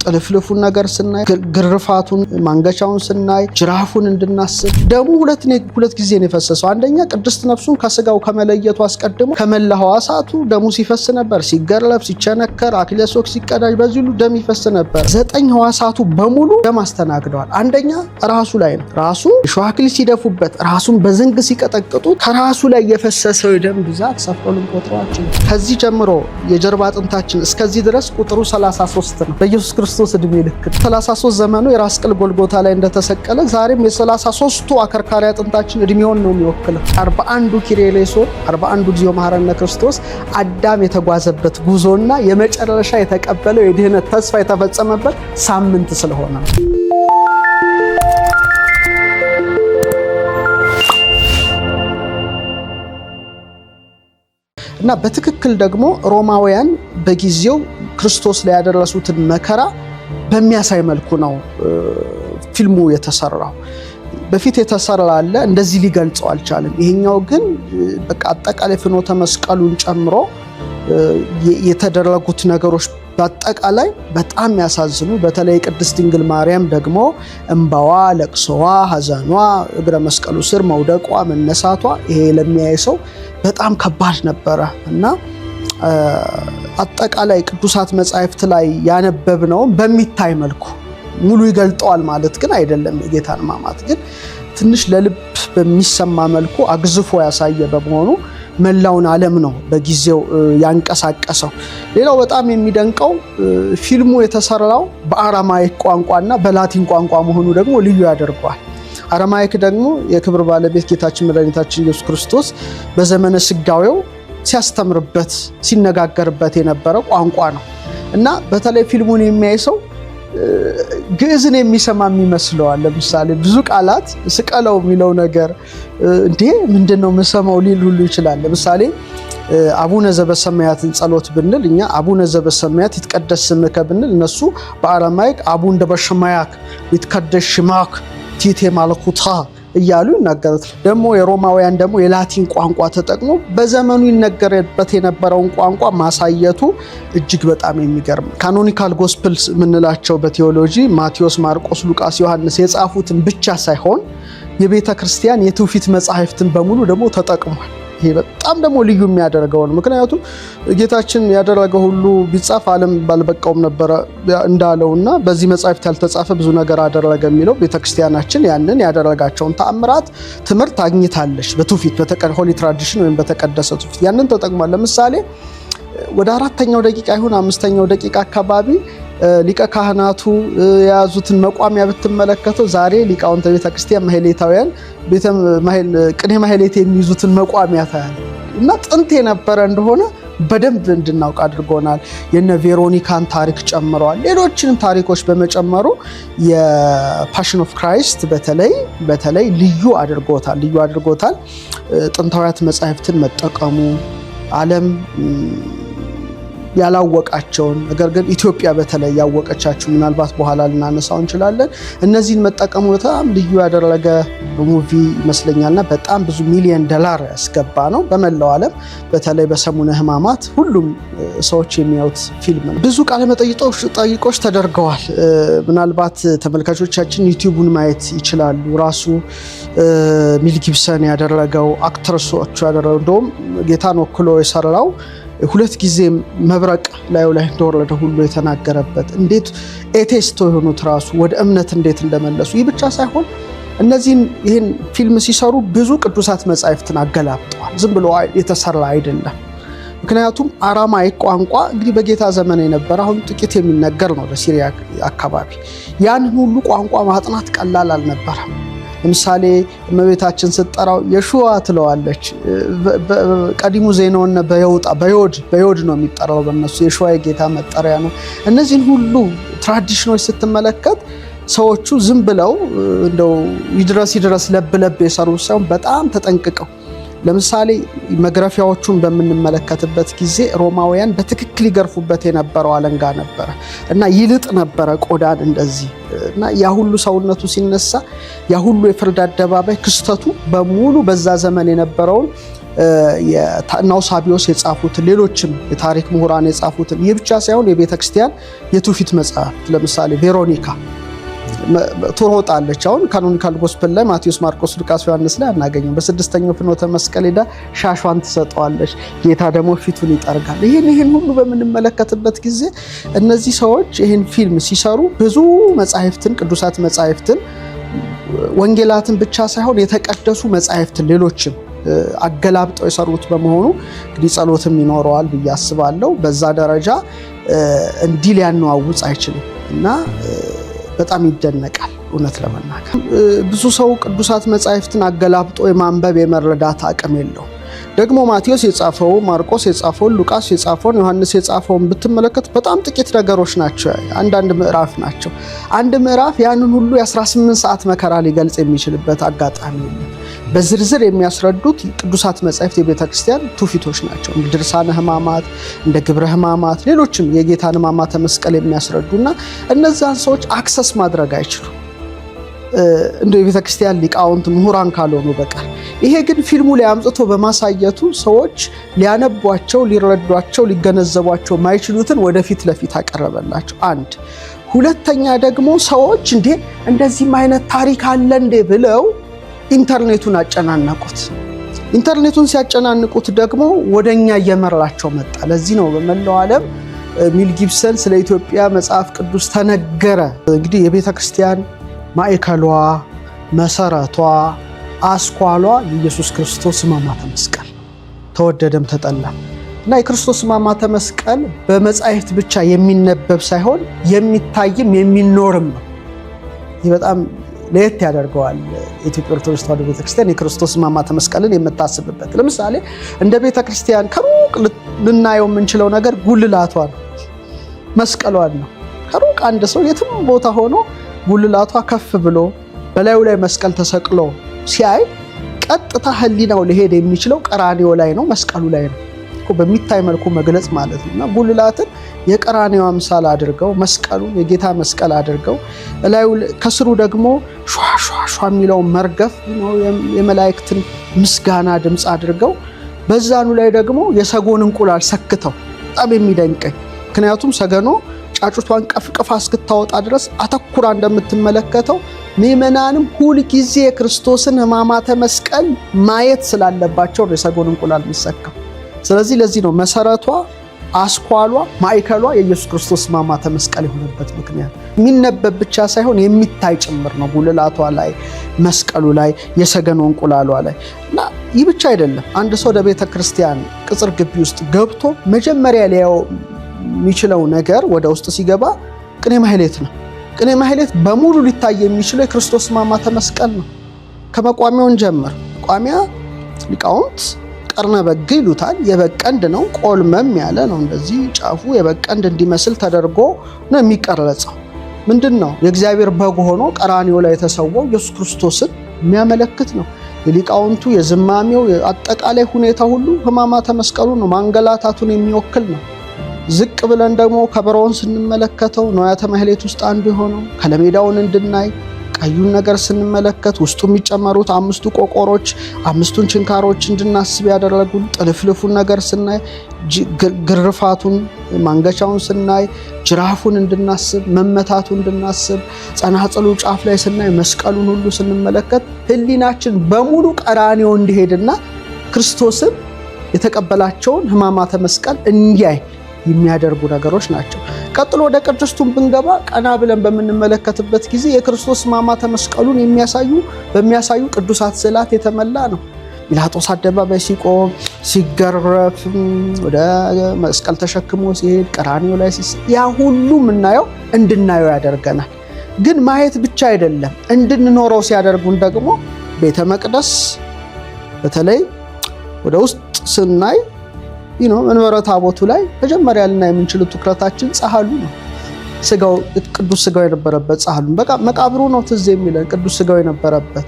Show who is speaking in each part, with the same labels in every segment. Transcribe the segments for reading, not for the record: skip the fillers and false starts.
Speaker 1: ጥልፍልፉን ነገር ስናይ ግርፋቱን ማንገቻውን ስናይ ጅራፉን እንድናስብ ደሙ ሁለት ጊዜ ነው የፈሰሰው። አንደኛ ቅድስት ነፍሱን ከስጋው ከመለየቱ አስቀድሞ ከመላ ሕዋሳቱ ደሙ ሲፈስ ነበር። ሲገረፍ፣ ሲቸነከር፣ አክሊለ ሦክ ሲቀዳጅ በዚህ ሁሉ ደም ይፈስ ነበር። 9 ሕዋሳቱ በሙሉ ደም አስተናግደዋል። አንደኛ ራሱ ላይ ነው። ራሱ የሾህ አክሊል ሲደፉበት፣ ራሱን በዘንግ ሲቀጠቅጡ ከራሱ ላይ የፈሰሰው የደም ብዛት ሰፍሮ ልንቆጥረዋችን። ከዚህ ጀምሮ የጀርባ አጥንታችን እስከዚህ ድረስ ቁጥሩ 33 ነው። በኢየሱስ ክርስቶስ እድሜ ልክ 33 ዘመኑ የራስ ቅል ጎልጎታ ላይ እንደተሰቀለ ዛሬም የ33ቱ አከርካሪ አጥንታችን እድሜውን ነው የሚወክለው። 41ዱ ኪርያላይሶን 41ዱ እግዚኦ መሐረነ ክርስቶስ አዳም የተጓዘበት ጉዞና የመጨረሻ የተቀበለው የድህነት ተስፋ የተፈጸመበት ሳምንት ስለሆነ ነው። እና በትክክል ደግሞ ሮማውያን በጊዜው ክርስቶስ ላይ ያደረሱትን መከራ በሚያሳይ መልኩ ነው ፊልሙ የተሰራው። በፊት የተሰራ አለ እንደዚህ ሊገልጸው አልቻለም። ይሄኛው ግን በቃ አጠቃላይ ፍኖተ መስቀሉን ጨምሮ የተደረጉት ነገሮች በአጠቃላይ በጣም ያሳዝኑ። በተለይ ቅድስት ድንግል ማርያም ደግሞ እንባዋ፣ ለቅሶዋ፣ ሐዘኗ፣ እግረ መስቀሉ ስር መውደቋ፣ መነሳቷ ይሄ ለሚያይ ሰው በጣም ከባድ ነበረ እና አጠቃላይ ቅዱሳት መጻሕፍት ላይ ያነበብነው በሚታይ መልኩ ሙሉ ይገልጠዋል ማለት ግን አይደለም። የጌታን ሕማማት ግን ትንሽ ለልብ በሚሰማ መልኩ አግዝፎ ያሳየ በመሆኑ መላውን ዓለም ነው በጊዜው ያንቀሳቀሰው። ሌላው በጣም የሚደንቀው ፊልሙ የተሰራው በአራማይክ ቋንቋና በላቲን ቋንቋ መሆኑ ደግሞ ልዩ ያደርገዋል። አራማይክ ደግሞ የክብር ባለቤት ጌታችን መድኃኒታችን ኢየሱስ ክርስቶስ በዘመነ ስጋዌው ሲያስተምርበት ሲነጋገርበት የነበረ ቋንቋ ነው እና በተለይ ፊልሙን የሚያይ ሰው ግዕዝን የሚሰማ ይመስለዋል። ለምሳሌ ብዙ ቃላት ስቀለው የሚለው ነገር እንዴ ምንድነው የምሰማው ሊል ሁሉ ይችላል። ለምሳሌ አቡነ ዘበሰማያትን ጸሎት ብንል እኛ አቡነ ዘበሰማያት ይትቀደስ ስምከ ብንል እነሱ በአራማይክ አቡነ ዘበሰማያት ይትቀደስ ስምከ ቲቴ ማለኩታ እያሉ ይናገሩት። ደግሞ የሮማውያን ደግሞ የላቲን ቋንቋ ተጠቅሞ በዘመኑ ይነገርበት የነበረውን ቋንቋ ማሳየቱ እጅግ በጣም የሚገርም። ካኖኒካል ጎስፕልስ የምንላቸው በቴዎሎጂ ማቴዎስ፣ ማርቆስ፣ ሉቃስ፣ ዮሐንስ የጻፉትን ብቻ ሳይሆን የቤተ ክርስቲያን የትውፊት መጻሕፍትን በሙሉ ደግሞ ተጠቅሟል። ይሄ በጣም ደግሞ ልዩ የሚያደርገው ነው። ምክንያቱም ጌታችን ያደረገው ሁሉ ቢጻፍ ዓለም ባልበቃውም ነበረ እንዳለውና በዚህ መጻሕፍት ያልተጻፈ ብዙ ነገር አደረገ የሚለው ቤተክርስቲያናችን ያንን ያደረጋቸውን ተአምራት ትምህርት አግኝታለች። በትውፊት ሆሊ ትራዲሽን ወይም በተቀደሰ ትውፊት ያንን ተጠቅሟል። ለምሳሌ ወደ 4ኛው ደቂቃ ይሁን 5ኛው ደቂቃ አካባቢ ሊቀ ካህናቱ የያዙትን መቋሚያ ብትመለከተው ዛሬ ሊቃውንተ ቤተክርስቲያን ማህሌታውያን ቅኔ ማህሌት የሚይዙትን መቋሚያ ታያል እና ጥንት የነበረ እንደሆነ በደንብ እንድናውቅ አድርጎናል። የነ ቬሮኒካን ታሪክ ጨምረዋል። ሌሎችንም ታሪኮች በመጨመሩ የፓሽን ኦፍ ክራይስት በተለይ ልዩ አድርጎታል። ጥንታዊያት መጻሕፍትን መጠቀሙ ዓለም ያላወቃቸውን ነገር ግን ኢትዮጵያ በተለይ ያወቀቻቸው ምናልባት በኋላ ልናነሳው እንችላለን። እነዚህን መጠቀሙ በጣም ልዩ ያደረገ ሙቪ ይመስለኛልና በጣም ብዙ ሚሊዮን ዶላር ያስገባ ነው በመላው ዓለም። በተለይ በሰሙነ ሕማማት ሁሉም ሰዎች የሚያዩት ፊልም ነው። ብዙ ቃለ መጠይቆች ተደርገዋል። ምናልባት ተመልካቾቻችን ዩቲዩቡን ማየት ይችላሉ። ራሱ ሚል ጊብሰን ያደረገው አክትረሶቹ ያደረገው እንደውም ጌታን ወክሎ የሰራው 2 ጊዜ መብረቅ ላዩ ላይ እንደወረደ ሁሉ የተናገረበት እንዴት ኤቴስቶ የሆኑት ራሱ ወደ እምነት እንዴት እንደመለሱ። ይህ ብቻ ሳይሆን ይህን ፊልም ሲሰሩ ብዙ ቅዱሳት መጻሕፍትን አገላብጠዋል። ዝም ብሎ የተሰራ አይደለም። ምክንያቱም አራማይክ ቋንቋ እንግዲህ በጌታ ዘመን የነበረ አሁን ጥቂት የሚነገር ነው በሲሪያ አካባቢ። ያንን ሁሉ ቋንቋ ማጥናት ቀላል አልነበረም። ለምሳሌ እመቤታችን ስትጠራው የሹዋ ትለዋለች። ቀዲሙ ዜናውን በዮድ ነው የሚጠራው በእነሱ የሹዋ የጌታ መጠሪያ ነው። እነዚህን ሁሉ ትራዲሽኖች ስትመለከት ሰዎቹ ዝም ብለው እንደው ይድረስ ለብ የሰሩ ሳይሆን በጣም ተጠንቅቀው ለምሳሌ መግረፊያዎቹን በምንመለከትበት ጊዜ ሮማውያን በትክክል ይገርፉበት የነበረው አለንጋ ነበረ እና ይልጥ ነበረ ቆዳን እንደዚህ እና ያ ሁሉ ሰውነቱ ሲነሳ ያ ሁሉ የፍርድ አደባባይ ክስተቱ በሙሉ በዛ ዘመን የነበረውን የናውሳቢዮስ የጻፉትን ሌሎችም የታሪክ ምሁራን የጻፉትን ይህ ብቻ ሳይሆን የቤተክርስቲያን የትውፊት መጽሐፍት ለምሳሌ ቬሮኒካ ትሮጣለች። አሁን ካኖኒካል ጎስፔል ላይ ማቴዎስ፣ ማርቆስ፣ ሉቃስ፣ ዮሐንስ ላይ አናገኝም። በስድስተኛው ፍኖተ መስቀል ሄዳ ሻሿን ትሰጠዋለች፣ ጌታ ደግሞ ፊቱን ይጠርጋል። ይህን ሁሉ በምንመለከትበት ጊዜ እነዚህ ሰዎች ይህን ፊልም ሲሰሩ ብዙ መጻሕፍትን ቅዱሳት መጻሕፍትን ወንጌላትን ብቻ ሳይሆን የተቀደሱ መጻሕፍትን ሌሎችም አገላብጠው የሰሩት በመሆኑ እንግዲህ ጸሎትም ይኖረዋል ብዬ አስባለሁ። በዛ ደረጃ እንዲህ ሊያነዋውጽ አይችልም እና በጣም ይደነቃል። እውነት ለመናገር ብዙ ሰው ቅዱሳት መጻሕፍትን አገላብጦ የማንበብ የመረዳት አቅም የለው። ደግሞ ማቴዎስ የጻፈው፣ ማርቆስ የጻፈውን፣ ሉቃስ የጻፈውን፣ ዮሐንስ የጻፈውን ብትመለከት በጣም ጥቂት ነገሮች ናቸው። አንዳንድ ምዕራፍ ናቸው። አንድ ምዕራፍ ያንን ሁሉ የ18 ሰዓት መከራ ሊገልጽ የሚችልበት አጋጣሚ የለም። በዝርዝር የሚያስረዱት ቅዱሳት መጻሕፍት የቤተ ክርስቲያን ትውፊቶች ናቸው። እንደ ድርሳነ ሕማማት፣ እንደ ግብረ ሕማማት፣ ሌሎችም የጌታን ሕማማተ መስቀል የሚያስረዱና እነዛን ሰዎች አክሰስ ማድረግ አይችሉም እንደ የቤተ ክርስቲያን ሊቃውንት ምሁራን ካልሆኑ በቀር። ይሄ ግን ፊልሙ ላይ አምጥቶ በማሳየቱ ሰዎች ሊያነቧቸው፣ ሊረዷቸው፣ ሊገነዘቧቸው ማይችሉትን ወደፊት ለፊት አቀረበላቸው። አንድ ሁለተኛ ደግሞ ሰዎች እንደዚህም አይነት ታሪክ አለ እንዴ ብለው ኢንተርኔቱን አጨናነቁት። ኢንተርኔቱን ሲያጨናንቁት ደግሞ ወደኛ እየመራቸው መጣ። ለዚህ ነው በመላው ዓለም ሜል ጊብሰን ስለ ኢትዮጵያ መጽሐፍ ቅዱስ ተነገረ። እንግዲህ የቤተ ክርስቲያን ማዕከሏ፣ መሰረቷ፣ አስኳሏ የኢየሱስ ክርስቶስ ሕማማተ መስቀል ተወደደም ተጠላም እና የክርስቶስ ሕማማተ መስቀል በመጻሕፍት ብቻ የሚነበብ ሳይሆን የሚታይም የሚኖርም ነው። ይህ በጣም ለየት ያደርገዋል። የኢትዮጵያ ኦርቶዶክስ ተዋሕዶ ቤተክርስቲያን የክርስቶስ ሕማማተ መስቀልን የምታስብበት። ለምሳሌ እንደ ቤተክርስቲያን ከሩቅ ልናየው የምንችለው ነገር ጉልላቷ ነው፣ መስቀሏን ነው። ከሩቅ አንድ ሰው የትም ቦታ ሆኖ ጉልላቷ ከፍ ብሎ በላዩ ላይ መስቀል ተሰቅሎ ሲያይ ቀጥታ ህሊናው ሊሄድ የሚችለው ቀራንዮ ላይ ነው፣ መስቀሉ ላይ ነው። በሚታይ መልኩ መግለጽ ማለት ነው። እና ጉልላትን የቀራንዮ አምሳል አድርገው መስቀሉን የጌታ መስቀል አድርገው እላዩ ከስሩ ደግሞ ሿ የሚለው መርገፍ የመላእክትን ምስጋና ድምፅ አድርገው በዛኑ ላይ ደግሞ የሰጎን እንቁላል ሰክተው በጣም የሚደንቀኝ ምክንያቱም ሰገኖ ጫጩቷን ቀፍቅፋ እስክታወጣ ድረስ አተኩራ እንደምትመለከተው ምእመናንም ሁል ጊዜ የክርስቶስን ሕማማተ መስቀል ማየት ስላለባቸው የሰጎን እንቁላል የሚሰካው። ስለዚህ ለዚህ ነው መሰረቷ፣ አስኳሏ፣ ማዕከሏ የኢየሱስ ክርስቶስ ሕማማተ መስቀል የሆነበት ምክንያት። የሚነበብ ብቻ ሳይሆን የሚታይ ጭምር ነው። ጉልላቷ ላይ፣ መስቀሉ ላይ፣ የሰገን እንቁላሏ ላይ እና ይህ ብቻ አይደለም። አንድ ሰው ወደ ቤተ ክርስቲያን ቅጽር ግቢ ውስጥ ገብቶ መጀመሪያ ሊያየው የሚችለው ነገር ወደ ውስጥ ሲገባ ቅኔ ማህሌት ነው። ቅኔ ማህሌት በሙሉ ሊታይ የሚችለው የክርስቶስ ሕማማተ መስቀል ነው። ከመቋሚያውን ጀምር። መቋሚያ ሊቃውንት ቀርነ በግ ይሉታል። የበግ ቀንድ ነው። ቆልመም ያለ ነው። እንደዚህ ጫፉ የበግ ቀንድ እንዲመስል ተደርጎ ነው የሚቀረጸው። ምንድን ነው? የእግዚአብሔር በግ ሆኖ ቀራንዮ ላይ የተሰዋው ኢየሱስ ክርስቶስን የሚያመለክት ነው። የሊቃውንቱ የዝማሜው አጠቃላይ ሁኔታ ሁሉ ሕማማተ መስቀሉ ነው። ማንገላታቱን የሚወክል ነው። ዝቅ ብለን ደግሞ ከበሮውን ስንመለከተው ንዋያተ ማህሌት ውስጥ አንዱ የሆነው ከለሜዳውን እንድናይ ቀዩን ነገር ስንመለከት ውስጡ የሚጨመሩት 5ቱ ቆቆሮች 5ቱን ችንካሮች እንድናስብ ያደረጉን ጥልፍልፉን ነገር ስናይ ግርፋቱን ማንገቻውን ስናይ ጅራፉን እንድናስብ መመታቱን እንድናስብ ጸናጽሉ ጫፍ ላይ ስናይ መስቀሉን ሁሉ ስንመለከት ህሊናችን በሙሉ ቀራንዮ እንዲሄድና ክርስቶስን የተቀበላቸውን ሕማማተ መስቀል እንዲያይ የሚያደርጉ ነገሮች ናቸው። ቀጥሎ ወደ ቅድስቱን ብንገባ ቀና ብለን በምንመለከትበት ጊዜ የክርስቶስ ሕማማተ መስቀሉን በሚያሳዩ ቅዱሳት ስዕላት የተመላ ነው። ጲላጦስ አደባባይ ሲቆም፣ ሲገረፍ፣ ወደ መስቀል ተሸክሞ ሲሄድ፣ ቀራንዮ ላይ ያ ሁሉ የምናየው እንድናየው ያደርገናል። ግን ማየት ብቻ አይደለም፣ እንድንኖረው ሲያደርጉን ደግሞ ቤተ መቅደስ በተለይ ወደ ውስጥ ስናይ መንበረ ታቦቱ ላይ መጀመሪያ ልናይ የምንችለው ትኩረታችን ጻሕሉ ነው። ስጋው ቅዱስ ስጋው የነበረበት ጻሕሉን መቃብሩ ነው ትዝ የሚለን። ቅዱስ ስጋው የነበረበት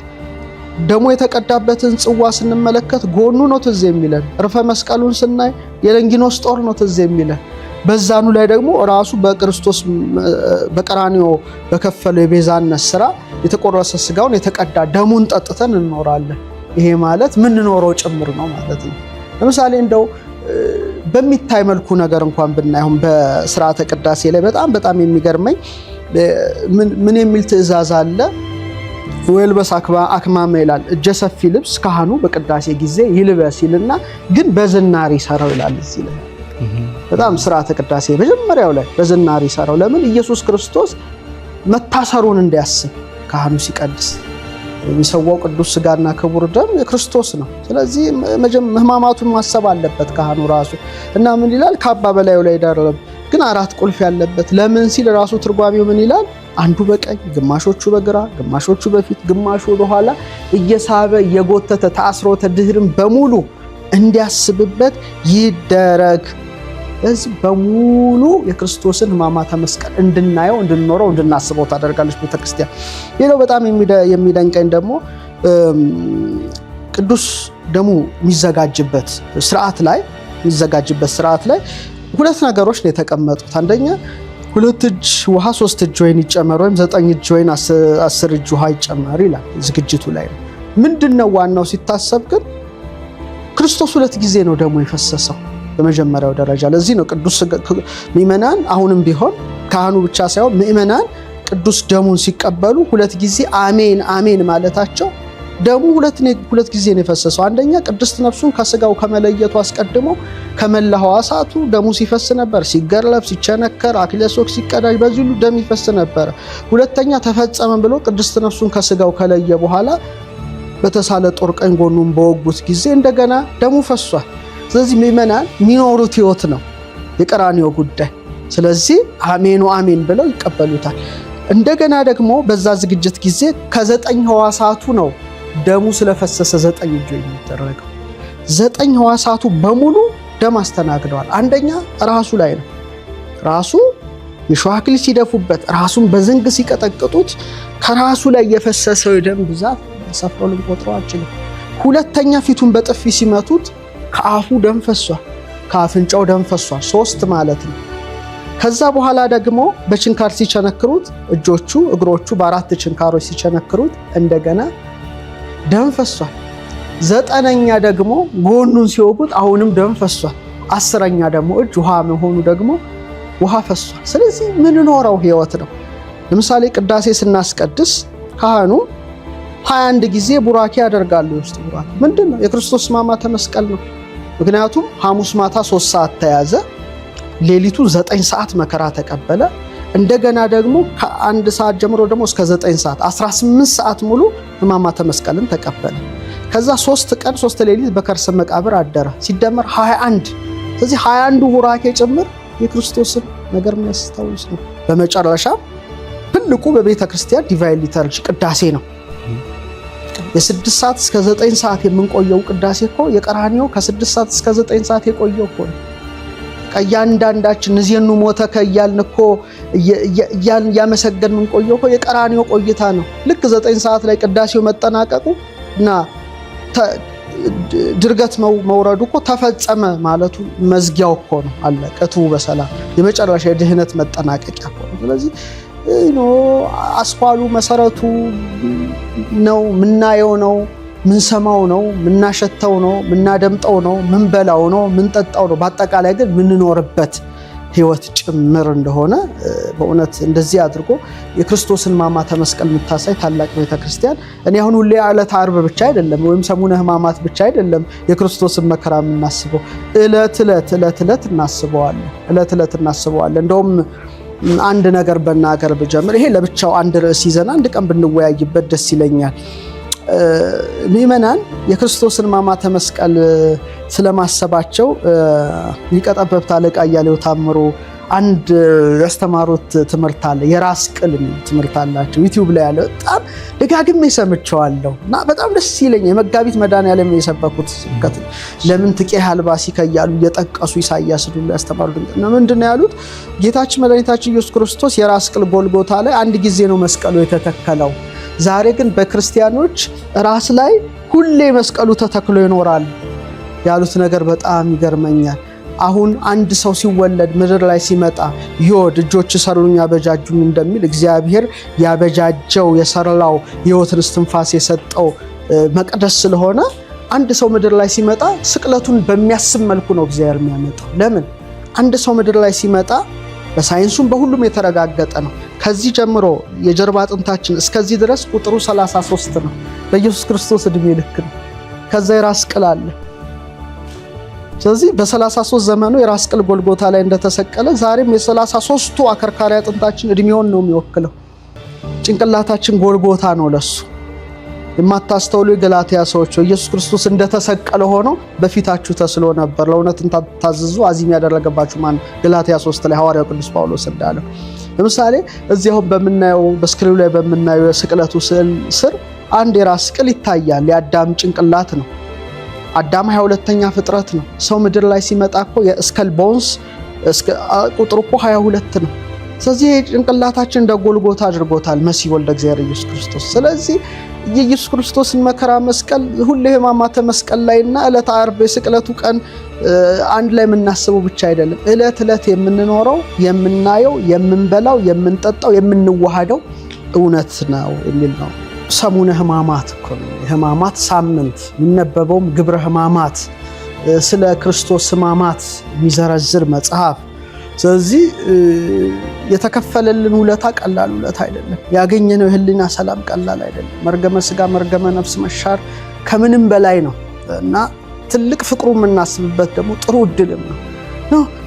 Speaker 1: ደሙ የተቀዳበትን ጽዋ ስንመለከት ጎኑ ነው ትዝ የሚለን። ዕርፈ መስቀሉን ስናይ የለንጊኖስ ጦር ነው ትዝ የሚለን። በዛኑ ላይ ደግሞ ራሱ በክርስቶስ በቀራንዮ በከፈለው የቤዛነት ስራ የተቆረሰ ስጋውን የተቀዳ ደሙን ጠጥተን እንኖራለን። ይሄ ማለት ምን ኖረው ጭምር ነው ማለት ነው። ለምሳሌ እንደው በሚታይ መልኩ ነገር እንኳን ብናይሁን በሥርዓተ ቅዳሴ ላይ በጣም የሚገርመኝ ምን የሚል ትእዛዝ አለ? ወይልበስ አክማመ ይላል። እጀ ሰፊ ልብስ ካህኑ በቅዳሴ ጊዜ ይልበስ ይልና ግን በዝናር ይሰራው ይላል። እዚህ ላይ በጣም ሥርዓተ ቅዳሴ መጀመሪያው ላይ በዝናር ይሰራው። ለምን? ኢየሱስ ክርስቶስ መታሰሩን እንዲያስብ ካህኑ ሲቀድስ የሚሰዋው ቅዱስ ሥጋና ክቡር ደም የክርስቶስ ነው። ስለዚህ ሕማማቱን ማሰብ አለበት ካህኑ ራሱ እና ምን ይላል? ካባ በላዩ ላይ ደረብ ግን 4 ቁልፍ ያለበት። ለምን ሲል ራሱ ትርጓሜው ምን ይላል? አንዱ በቀኝ ግማሾቹ በግራ ግማሾቹ በፊት ግማሹ ወደኋላ እየሳበ እየጎተተ ተአስሮተ ድኅርን በሙሉ እንዲያስብበት ይደረግ። ስለዚህ በሙሉ የክርስቶስን ሕማማተ መስቀል እንድናየው እንድንኖረው እንድናስበው ታደርጋለች ቤተክርስቲያን። ሌላው በጣም የሚደንቀኝ ደግሞ ቅዱስ ደሙ የሚዘጋጅበት ስርዓት ላይ 2 ነገሮች ነው የተቀመጡት። አንደኛ 2 እጅ ውሃ 3 እጅ ወይን ይጨመር ወይም 9 እጅ ወይን 10 እጅ ውሃ ይጨመር ይላል ዝግጅቱ ላይ ነው። ምንድነው ዋናው ሲታሰብ ግን ክርስቶስ 2 ጊዜ ነው ደሙ የፈሰሰው በመጀመሪያው ደረጃ። ለዚህ ነው ቅዱስ ምእመናን አሁንም ቢሆን ካህኑ ብቻ ሳይሆን ምእመናን ቅዱስ ደሙን ሲቀበሉ 2 ጊዜ አሜን አሜን ማለታቸው። ደሙ 2 ጊዜ ነው የፈሰሰው። አንደኛ ቅድስት ነፍሱን ከስጋው ከመለየቱ አስቀድሞ ከመላ ሕዋሳቱ ደሙ ሲፈስ ነበር። ሲገረፍ፣ ሲቸነከር፣ አክሊለ ሦክ ሲቀዳጅ በዚህ ሁሉ ደም ይፈስ ነበር። ሁለተኛ ተፈጸመ ብሎ ቅድስት ነፍሱን ከስጋው ከለየ በኋላ በተሳለ ጦር ቀኝ ጎኑን በወጉት ጊዜ እንደገና ደሙ ፈሷል። ስለዚህ ምእመናን የሚኖሩት ሕይወት ነው የቀራንዮ ጉዳይ። ስለዚህ አሜኑ አሜን ብለው ይቀበሉታል። እንደገና ደግሞ በዛ ዝግጅት ጊዜ ከ9 ሕዋሳቱ ነው ደሙ ስለፈሰሰ 9 እጅ የሚደረገው። 9 ሕዋሳቱ በሙሉ ደም አስተናግደዋል። አንደኛ ራሱ ላይ ነው። ራሱ የሾህ አክሊል ሲደፉበት፣ ራሱን በዘንግ ሲቀጠቅጡት ከራሱ ላይ የፈሰሰው የደም ብዛት ሰፍሮ ልንቆጥረው አንችልም። ሁለተኛ ፊቱን በጥፊ ሲመቱት ከአፉ ደም ፈሷል፣ ከአፍንጫው ደም ፈሷል። 3 ማለት ነው። ከዛ በኋላ ደግሞ በችንካር ሲቸነክሩት እጆቹ እግሮቹ በ4 ችንካሮች ሲቸነክሩት እንደገና ደም ፈሷል። 9ኛ ደግሞ ጎኑን ሲወጉት አሁንም ደም ፈሷል። 10ኛ ደግሞ እጅ ውሃ መሆኑ ደግሞ ውሃ ፈሷል። ስለዚህ ምንኖረው ሕይወት ነው። ለምሳሌ ቅዳሴ ስናስቀድስ ካህኑ 21 ጊዜ ቡራኬ ያደርጋሉ። ውስጥ ቡራኬ ምንድነው? የክርስቶስ ሕማማተ መስቀል ነው። ምክንያቱም ሐሙስ ማታ 3 ሰዓት ተያዘ፣ ሌሊቱ 9 ሰዓት መከራ ተቀበለ። እንደገና ደግሞ ከ1 ሰዓት ጀምሮ ደግሞ እስከ 9 ሰዓት 18 ሰዓት ሙሉ ሕማማተ መስቀልን ተቀበለ። ከዛ 3 ቀን 3 ሌሊት በከርሰ መቃብር አደረ። ሲደመር 21። ስለዚህ 21ዱ ቡራኬ ጭምር የክርስቶስን ነገር የሚያስታውስ ነው። በመጨረሻ ትልቁ በቤተ ክርስቲያን ዲቫይን ሊተርጂ ቅዳሴ ነው። የ6 ሰዓት እስከ 9 ሰዓት የምንቆየው ቅዳሴ እኮ የቀራንዮ ከ6 ሰዓት እስከ 9 ሰዓት የቆየው እኮ ነው። እያንዳንዳችን እዚህኑ ሞተ ከያልን እኮ እያመሰገን የምንቆየው እኮ የቀራንዮ ቆይታ ነው። ልክ 9 ሰዓት ላይ ቅዳሴው መጠናቀቁ እና ድርገት መውረዱ እኮ ተፈጸመ ማለቱ መዝጊያው እኮ ነው። አለቀ ትቡ በሰላም የመጨረሻ የድህነት መጠናቀቂያ እኮ ነው። ስለዚህ አስኳሉ መሰረቱ ነው። ምናየው ነው፣ ምንሰማው ነው፣ ምናሸተው ነው፣ ምናደምጠው ነው፣ ምንበላው ነው፣ ምንጠጣው ነው። በአጠቃላይ ግን ምንኖርበት ሕይወት ጭምር እንደሆነ በእውነት እንደዚህ አድርጎ የክርስቶስን ሕማማተ መስቀል የምታሳይ ታላቅ ቤተክርስቲያን። እኔ አሁን ሁሌ ዕለተ ዓርብ ብቻ አይደለም ወይም ሰሙነ ሕማማት ብቻ አይደለም የክርስቶስን መከራ የምናስበው፣ ዕለት ዕለት እናስበዋለን። እንደውም አንድ ነገር በናገር ብጀምር ይሄ ለብቻው አንድ ርዕስ ይዘን አንድ ቀን ብንወያይበት ደስ ይለኛል። ምእመናን የክርስቶስን ሕማማተ መስቀል ስለማሰባቸው ሊቀ ጠበብት አለቃ እያሌው ታምሩ አንድ ያስተማሩት ትምህርት አለ። የራስ ቅል ትምህርት አላቸው ዩቲዩብ ላይ ያለ በጣም ደጋግሜ ሰምቼዋለሁ እና በጣም ደስ ይለኛል። የመጋቢት መድኃኔዓለም የሰበኩት ስብከት ለምን ትቄ አልባሲ ከያሉ እየጠቀሱ ኢሳይያስ ሁሉ ያስተማሩ ነው። ምንድነው ያሉት? ጌታችን መድኃኒታችን ኢየሱስ ክርስቶስ የራስ ቅል ጎልጎታ ላይ አንድ ጊዜ ነው መስቀሉ የተተከለው። ዛሬ ግን በክርስቲያኖች ራስ ላይ ሁሌ መስቀሉ ተተክሎ ይኖራል ያሉት ነገር በጣም ይገርመኛል። አሁን አንድ ሰው ሲወለድ ምድር ላይ ሲመጣ ዮድ እጆች ሰሩኝ ያበጃጁኝ እንደሚል እግዚአብሔር ያበጃጀው የሰራው ሕይወትን እስትንፋስ የሰጠው መቅደስ ስለሆነ አንድ ሰው ምድር ላይ ሲመጣ ስቅለቱን በሚያስብ መልኩ ነው እግዚአብሔር የሚያመጣው። ለምን? አንድ ሰው ምድር ላይ ሲመጣ በሳይንሱም በሁሉም የተረጋገጠ ነው። ከዚህ ጀምሮ የጀርባ አጥንታችን እስከዚህ ድረስ ቁጥሩ 33 ነው። በኢየሱስ ክርስቶስ እድሜ ልክ ነው። ከዛ የራስ ቅል አለ። ስለዚህ በ33 ዘመኑ የራስ ቅል ጎልጎታ ላይ እንደተሰቀለ ዛሬም የ33ቱ አከርካሪ አጥንታችን እድሜውን ነው የሚወክለው። ጭንቅላታችን ጎልጎታ ነው ለሱ። የማታስተውሉ የገላትያ ሰዎች ኢየሱስ ክርስቶስ እንደተሰቀለ ሆኖ በፊታችሁ ተስሎ ነበር፣ ለእውነት ታዘዙ አዚም ያደረገባችሁ ማን? ገላትያ 3 ላይ ሐዋርያው ቅዱስ ጳውሎስ እንዳለው። ለምሳሌ እዚያው በምናየው በስክሪኑ ላይ በምናየው የስቅለቱ ስዕል ስር አንድ የራስ ቅል ይታያል። የአዳም ጭንቅላት ነው። አዳም 22ኛ ፍጥረት ነው። ሰው ምድር ላይ ሲመጣ እኮ የስከል ቦንስ ቁጥሩ እኮ 22 ነው። ስለዚህ ጭንቅላታችን እንደ ጎልጎታ አድርጎታል መሲህ ወልደ እግዚአብሔር ኢየሱስ ክርስቶስ። ስለዚህ የኢየሱስ ክርስቶስን መከራ መስቀል ሁሌ ሕማማተ መስቀል ላይና ዕለተ ዓርብ የስቅለቱ ቀን አንድ ላይ የምናስበው ብቻ አይደለም። ዕለት ዕለት የምንኖረው የምናየው የምንበላው የምንጠጣው የምንዋሃደው እውነት ነው የሚል ነው። ሰሙነ ሕማማት እኮ ነው። የሕማማት ሳምንት የሚነበበውም ግብረ ሕማማት ስለ ክርስቶስ ሕማማት የሚዘረዝር መጽሐፍ። ስለዚህ የተከፈለልን ውለታ ቀላል ውለታ አይደለም። ያገኘነው የህሊና ሰላም ቀላል አይደለም። መርገመ ስጋ መርገመ ነፍስ መሻር ከምንም በላይ ነው እና ትልቅ ፍቅሩ የምናስብበት ደግሞ ጥሩ እድልም ነው።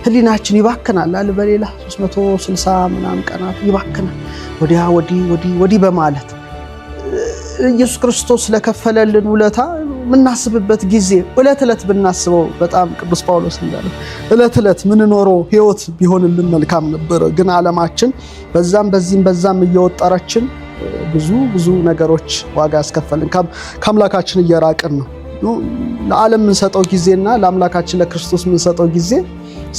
Speaker 1: ህሊናችን ይባክናል አለ በሌላ 360 ምናምን ቀናት ይባክናል ወዲያ ወዲህ በማለት ኢየሱስ ክርስቶስ ለከፈለልን ውለታ ምናስብበት ጊዜ ዕለት ዕለት ብናስበው በጣም ቅዱስ ጳውሎስ እንዳለ ዕለት ዕለት ምንኖረው ህይወት ቢሆንልን መልካም ነበር። ግን ዓለማችን በዛም እየወጠረችን ብዙ ነገሮች ዋጋ ያስከፈልን ከአምላካችን እየራቅን ነው። ለዓለም የምንሰጠው ጊዜና ለአምላካችን ለክርስቶስ የምንሰጠው ጊዜ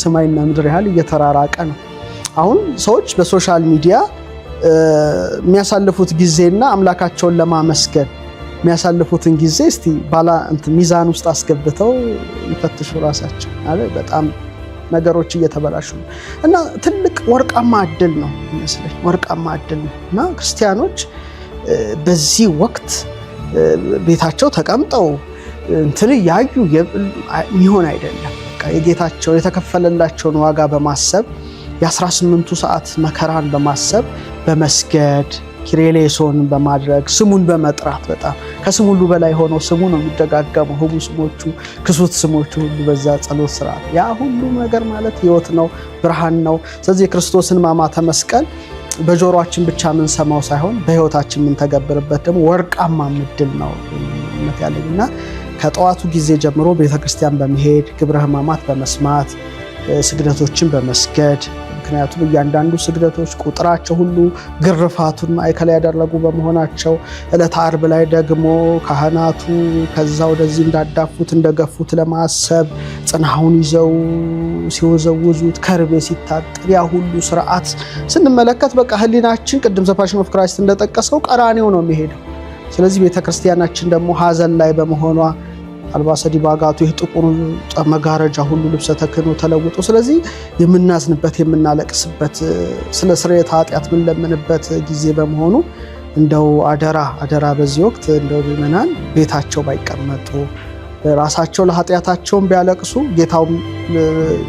Speaker 1: ሰማይና ምድር ያህል እየተራራቀ ነው። አሁን ሰዎች በሶሻል ሚዲያ የሚያሳልፉት ጊዜና አምላካቸውን ለማመስገን የሚያሳልፉትን ጊዜ እስቲ ሚዛን ውስጥ አስገብተው ይፈትሹ ራሳቸው አለ። በጣም ነገሮች እየተበላሹ ነው እና ትልቅ ወርቃማ እድል ነው ይመስለኝ። ወርቃማ እድል ነው እና ክርስቲያኖች በዚህ ወቅት ቤታቸው ተቀምጠው ያዩ የሚሆን አይደለም። የጌታቸው የተከፈለላቸውን ዋጋ በማሰብ የ18ቱ ሰዓት መከራን በማሰብ በመስገድ ኪሪሌሶን በማድረግ ስሙን በመጥራት በጣም ከስሙ ሁሉ በላይ ሆኖ ስሙ ነው የሚደጋገመው። ህቡ ስሞቹ ክሱት ስሞቹ ሁሉ በዛ ጸሎት ስርዓት ያ ሁሉ ነገር ማለት ህይወት ነው፣ ብርሃን ነው። ስለዚህ የክርስቶስን ሕማማተ መስቀል በጆሮአችን ብቻ ምን ሰማው ሳይሆን በህይወታችን ምን ተገብርበት ደግሞ ወርቃማ ምድል ነው እምነት ያለኝና ከጠዋቱ ጊዜ ጀምሮ ቤተክርስቲያን በመሄድ ግብረ ሕማማት በመስማት ስግደቶችን በመስገድ ምክንያቱም እያንዳንዱ ስግደቶች ቁጥራቸው ሁሉ ግርፋቱን ማዕከል ያደረጉ በመሆናቸው ዕለተ ዓርብ ላይ ደግሞ ካህናቱ ከዛ ወደዚህ እንዳዳፉት እንደገፉት ለማሰብ ጽናውን ይዘው ሲወዘውዙት ከርቤ ሲታጠብ ያ ሁሉ ስርዓት ስንመለከት በቃ ህሊናችን ቅድም ዘ ፓሽን ኦፍ ክራይስት እንደጠቀሰው ቀራኔው ነው የሚሄደው። ስለዚህ ቤተክርስቲያናችን ደግሞ ሀዘን ላይ በመሆኗ አልባሰ ዲባጋቱ ጥቁሩ መጋረጃ ሁሉ ልብሰ ተክህኖ ተለውጦ ስለዚህ የምናዝንበት የምናለቅስበት ስለ ስርየተ ኃጢአት የምንለምንበት ጊዜ በመሆኑ እንደው አደራ በዚህ ወቅት እንደው ምእመናን ቤታቸው ባይቀመጡ ራሳቸው ለኃጢአታቸውን ቢያለቅሱ ጌታው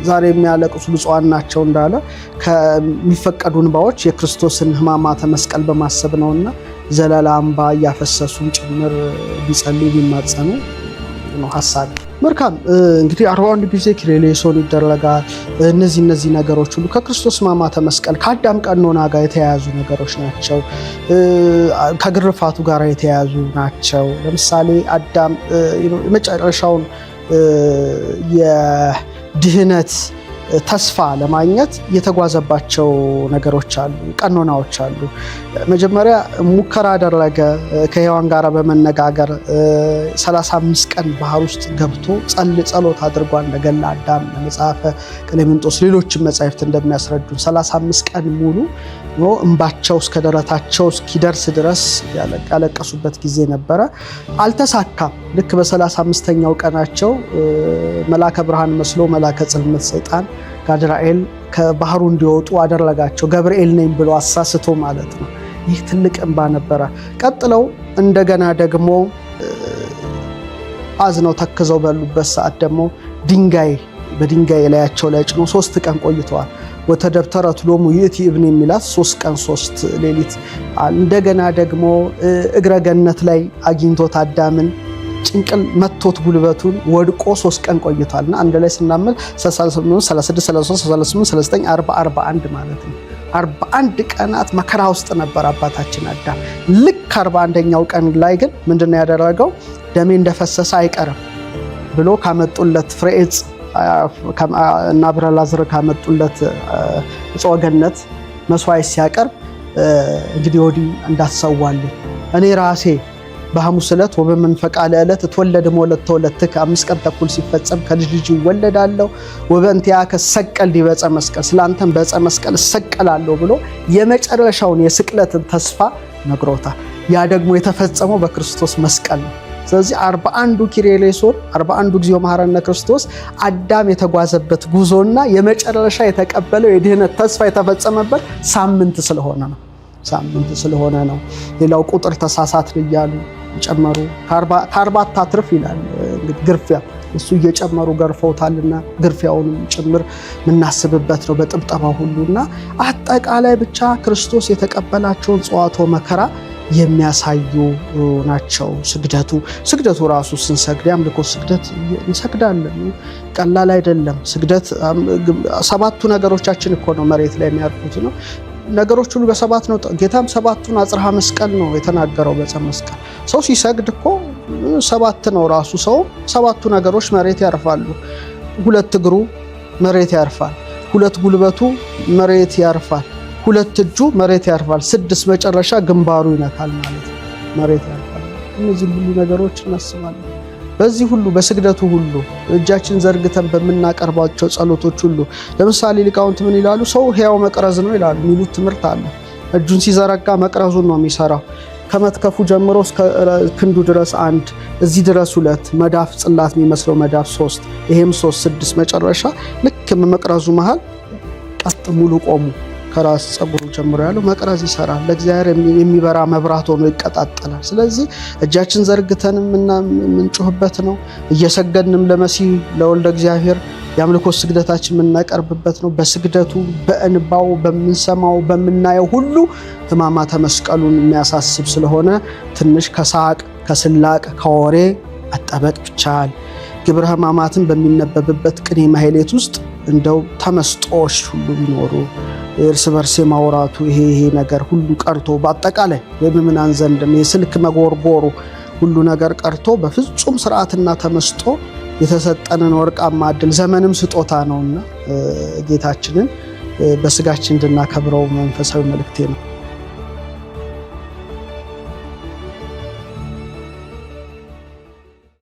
Speaker 1: ዛሬ የሚያለቅሱ ብፁዓን ናቸው እንዳለ ከሚፈቀዱ እንባዎች የክርስቶስን ሕማማተ መስቀል በማሰብ ነውና ዘለላ እንባ እያፈሰሱም ጭምር ቢጸልዩ ቢማጸኑ ነው ሐሳብ። መልካም እንግዲህ 41 ጊዜ ኪሪሌሶን ይደረጋል። እነዚህ ነገሮች ሁሉ ከክርስቶስ ሕማማተ መስቀል ከአዳም ቀኖና ጋር የተያያዙ ነገሮች ናቸው። ከግርፋቱ ጋር የተያያዙ ናቸው። ለምሳሌ አዳም የመጨረሻውን የድህነት ተስፋ ለማግኘት የተጓዘባቸው ነገሮች አሉ፣ ቀኖናዎች አሉ። መጀመሪያ ሙከራ አደረገ። ከሔዋን ጋር በመነጋገር 35 ቀን ባህር ውስጥ ገብቶ ጸሎት አድርጓል። እንደገና አዳም መጽሐፈ ቀሌምንጦስ ሌሎችም መጻሕፍት እንደሚያስረዱን 35 ቀን ሙሉ እንባቸው እስከ ደረታቸው እስኪደርስ ድረስ ያለቀሱበት ጊዜ ነበረ። አልተሳካም። ልክ በ35ኛው ቀናቸው መልአከ ብርሃን መስሎ መልአከ ጽልመት ሰይጣን ጋድራኤል ከባህሩ እንዲወጡ አደረጋቸው። ገብርኤል ነኝ ብሎ አሳስቶ ማለት ነው። ይህ ትልቅ እንባ ነበረ። ቀጥለው እንደገና ደግሞ አዝነው ተክዘው ባሉበት ሰዓት ደግሞ በድንጋይ ላያቸው ላይ ጭኖ 3 ቀን ቆይተዋል። ወተደብተረት ሎሙ ይእቲ እብን የሚላት 3 ቀን 3 ሌሊት። እንደገና ደግሞ እግረ ገነት ላይ አግኝቶት አዳምን ጭንቅል መቶት ጉልበቱን ወድቆ 3 ቀን ቆይቷልና አንድ ላይ ስናመል 36 33 38 39 40 41 ማለት ነው። 41 ቀናት መከራ ውስጥ ነበር አባታችን አዳም። ልክ 41ኛው ቀን ላይ ግን ምንድነው ያደረገው? ደሜ እንደፈሰሰ አይቀርም ብሎ ካመጡለት ፍሬ ዕፅ እና አብረላዝር ካመጡለት ዕፀ ገነት መስዋዕት ሲያቀርብ እንግዲህ ወዲህ እንዳትሰዋልኝ እኔ ራሴ በሐሙስ ዕለት ወበመንፈቃ ለዕለት እትወለድ መወለድ ተወለድክ 5 ቀን ተኩል ሲፈጸም ከልጅ ልጅ ይወለዳለሁ ወበእንቲአከ ሰቀል ዲበ ዕፀ መስቀል ስላንተም በዕፀ መስቀል እሰቀላለሁ ብሎ የመጨረሻውን የስቅለትን ተስፋ ነግሮታል። ያ ደግሞ የተፈጸመው በክርስቶስ መስቀል ነው። ስለዚህ 41ዱ ኪርያላይሶን 41ዱ እግዚኦ መሐረነ ክርስቶስ አዳም የተጓዘበት ጉዞና የመጨረሻ የተቀበለው የድህነት ተስፋ የተፈጸመበት ሳምንት ስለሆነ ነው። ሌላው ቁጥር ተሳሳትን እያሉ ጨመሩ። ከ40 አትርፍ ይላል እንግዲህ ግርፊያ እሱ እየጨመሩ ገርፈውታልና ግርፊያውንም ጭምር የምናስብበት ነው በጥብጠባው ሁሉና አጠቃላይ ብቻ ክርስቶስ የተቀበላቸውን ጽዋቶ መከራ የሚያሳዩ ናቸው። ስግደቱ ራሱ ስንሰግድ አምልኮ ስግደት እንሰግዳለን፣ ቀላል አይደለም። ስግደት 7ቱ ነገሮቻችን እኮ ነው መሬት ላይ የሚያርፉት ነው። ነገሮች ሁሉ በ7 ነው። ጌታም 7ቱን አጽርሐ መስቀል ነው የተናገረው በዕፀ መስቀል። ሰው ሲሰግድ እኮ 7 ነው ራሱ። ሰው 7ቱ ነገሮች መሬት ያርፋሉ። 2 እግሩ መሬት ያርፋል፣ 2 ጉልበቱ መሬት ያርፋል፣ 2 እጁ መሬት ያርፋል፣ 6 መጨረሻ ግንባሩ ይነካል ማለት ነው፣ መሬት ያርፋል። እነዚህ ሁሉ ነገሮች እናስባለን። በዚህ ሁሉ በስግደቱ ሁሉ እጃችን ዘርግተን በምናቀርባቸው ጸሎቶች ሁሉ ለምሳሌ ሊቃውንት ምን ይላሉ? ሰው ሕያው መቅረዝ ነው ይላሉ። የሚሉት ትምህርት አለ። እጁን ሲዘረጋ መቅረዙን ነው የሚሰራው። ከመትከፉ ጀምሮ እስከ ክንዱ ድረስ 1፣ እዚህ ድረስ 2፣ መዳፍ ጽላት የሚመስለው መዳፍ 3፣ ይሄም 3 6 መጨረሻ ልክ መቅረዙ መሃል ቀጥ ሙሉ ቆሙ ከራስ ጸጉሩ ጀምሮ ያለው መቅረዝ ይሰራል። ለእግዚአብሔር የሚበራ መብራት ሆኖ ይቀጣጠላል። ስለዚህ እጃችን ዘርግተን የምንጮህበት ነው። እየሰገድንም ለመሲህ ለወልደ እግዚአብሔር የአምልኮ ስግደታችን የምናቀርብበት ነው። በስግደቱ በእንባው በምንሰማው በምናየው ሁሉ ሕማማተ መስቀሉን የሚያሳስብ ስለሆነ ትንሽ ከሳቅ ከስላቅ ከወሬ መጠበቅ ይቻላል። ግብረ ሕማማትን በሚነበብበት ቅኔ ማህሌት ውስጥ እንደው ተመስጦሽ ሁሉ ቢኖሩ እርስ በርስ ማውራቱ ይሄ ነገር ሁሉ ቀርቶ በአጠቃላይ በምእመናን ዘንድ የስልክ መጎርጎሩ ሁሉ ነገር ቀርቶ በፍጹም ስርዓትና ተመስጦ የተሰጠንን ወርቃማ ዕድል ዘመንም ስጦታ ነውና ጌታችንን በስጋችን እንድናከብረው መንፈሳዊ መልእክቴ ነው።